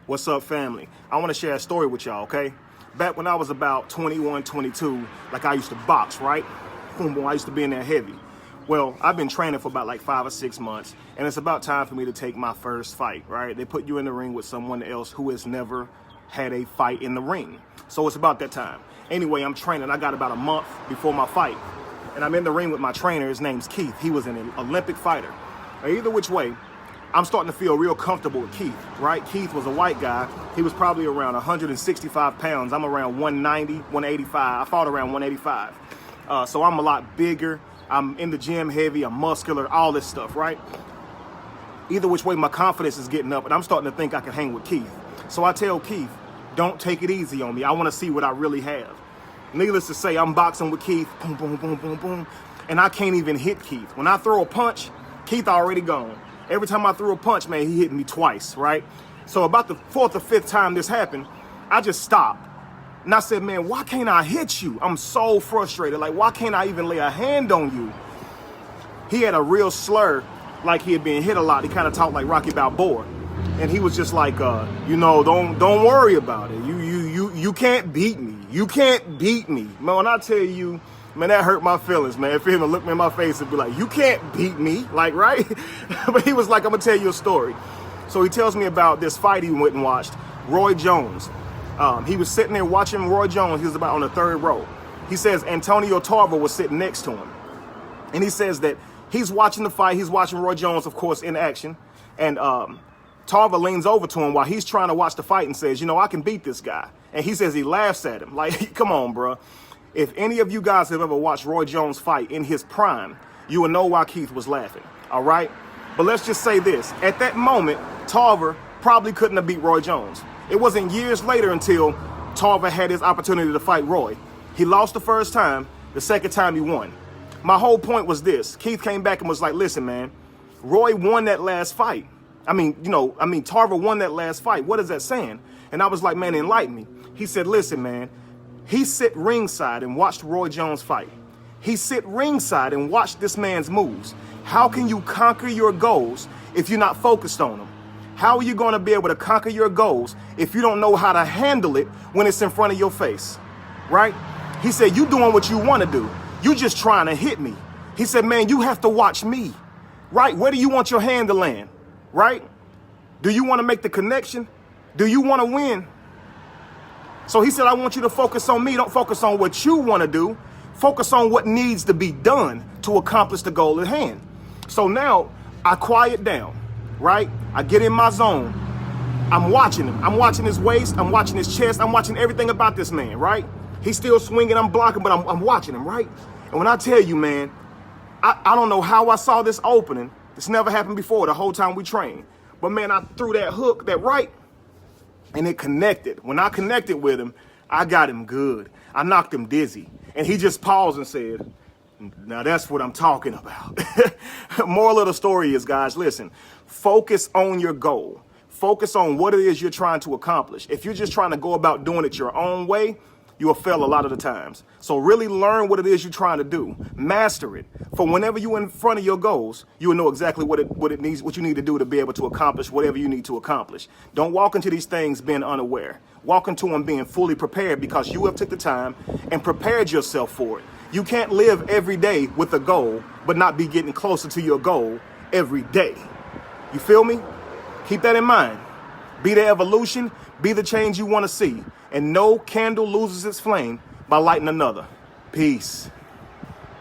What's up, family? I want to share a story with y'all, okay? Back when I was about 21, 22, like I used to box, right? Boom, boom, I used to be in there heavy. Well, I've been training for about like 5 or 6 months, and it's about time for me to take my first fight, right? They put you in the ring with someone else who has never had a fight in the ring. So it's about that time. Anyway, I'm training. I got about a month before my fight, and I'm in the ring with my trainer. His name's Keith. He was an Olympic fighter. Now, either which way, I'm starting to feel real comfortable with Keith, right? Keith was a white guy. He was probably around 165 pounds. I'm around 190, 185. I fought around 185. So I'm a lot bigger. I'm in the gym heavy. I'm muscular, all this stuff, right? Either which way, my confidence is getting up, and I'm starting to think I can hang with Keith. So I tell Keith, don't take it easy on me. I want to see what I really have. Needless to say, I'm boxing with Keith, boom, boom, boom, boom, boom, and I can't even hit Keith. When I throw a punch, Keith already gone. Every time I threw a punch, man, he hit me twice, right? So about the 4th or 5th time this happened, I just stopped. And I said, man, why can't I hit you? I'm so frustrated. Like, why can't I even lay a hand on you? He had a real slur, like he had been hit a lot. He kind of talked like Rocky Balboa. And he was just like, don't worry about it. You can't beat me. You can't beat me. Man, when I tell you, man, that hurt my feelings, man. For him to look me in my face and be like, you can't beat me, like, right? But he was like, I'm gonna tell you a story. So he tells me about this fight he went and watched, Roy Jones. He was sitting there watching Roy Jones. He was about on the 3rd row. He says Antonio Tarver was sitting next to him. And he says that he's watching the fight. He's watching Roy Jones, of course, in action. And Tarver leans over to him while he's trying to watch the fight and says, I can beat this guy. And he says he laughs at him. Like, come on, bro. If any of you guys have ever watched Roy Jones fight in his prime, you will know why Keith was laughing, all right? But let's just say this. At that moment, Tarver probably couldn't have beat Roy Jones. It wasn't years later until Tarver had his opportunity to fight Roy. He lost the first time. The second time he won. My whole point was this. Keith came back and was like, listen, man, Roy won that last fight. Tarver won that last fight. What is that saying? And I was like, man, enlighten me. He said, listen, man, he sit ringside and watched Roy Jones fight. He sit ringside and watched this man's moves. How can you conquer your goals if you're not focused on them? How are you going to be able to conquer your goals if you don't know how to handle it when it's in front of your face, right? He said, you doing what you want to do. You just trying to hit me. He said, man, you have to watch me, right? Where do you want your hand to land, right? Do you want to make the connection? Do you want to win? So he said, I want you to focus on me. Don't focus on what you want to do. Focus on what needs to be done to accomplish the goal at hand. So now I quiet down, right? I get in my zone. I'm watching him. I'm watching his waist. I'm watching his chest. I'm watching everything about this man, right? He's still swinging. I'm blocking, but I'm watching him, right? And when I tell you, man, I don't know how I saw this opening. This never happened before the whole time we trained. But, man, I threw that hook, that right, and it connected. When I connected with him, I got him good. I knocked him dizzy. And he just paused and said, now that's what I'm talking about. Moral of the story is, guys, listen, focus on your goal. Focus on what it is you're trying to accomplish. If you're just trying to go about doing it your own way, you will fail a lot of the times. So really learn what it is you're trying to do. Master it. For whenever you're in front of your goals, you will know exactly what you need to do to be able to accomplish whatever you need to accomplish. Don't walk into these things being unaware. Walk into them being fully prepared because you have took the time and prepared yourself for it. You can't live every day with a goal, but not be getting closer to your goal every day. You feel me? Keep that in mind. Be the evolution, be the change you want to see. And no candle loses its flame by lighting another. Peace.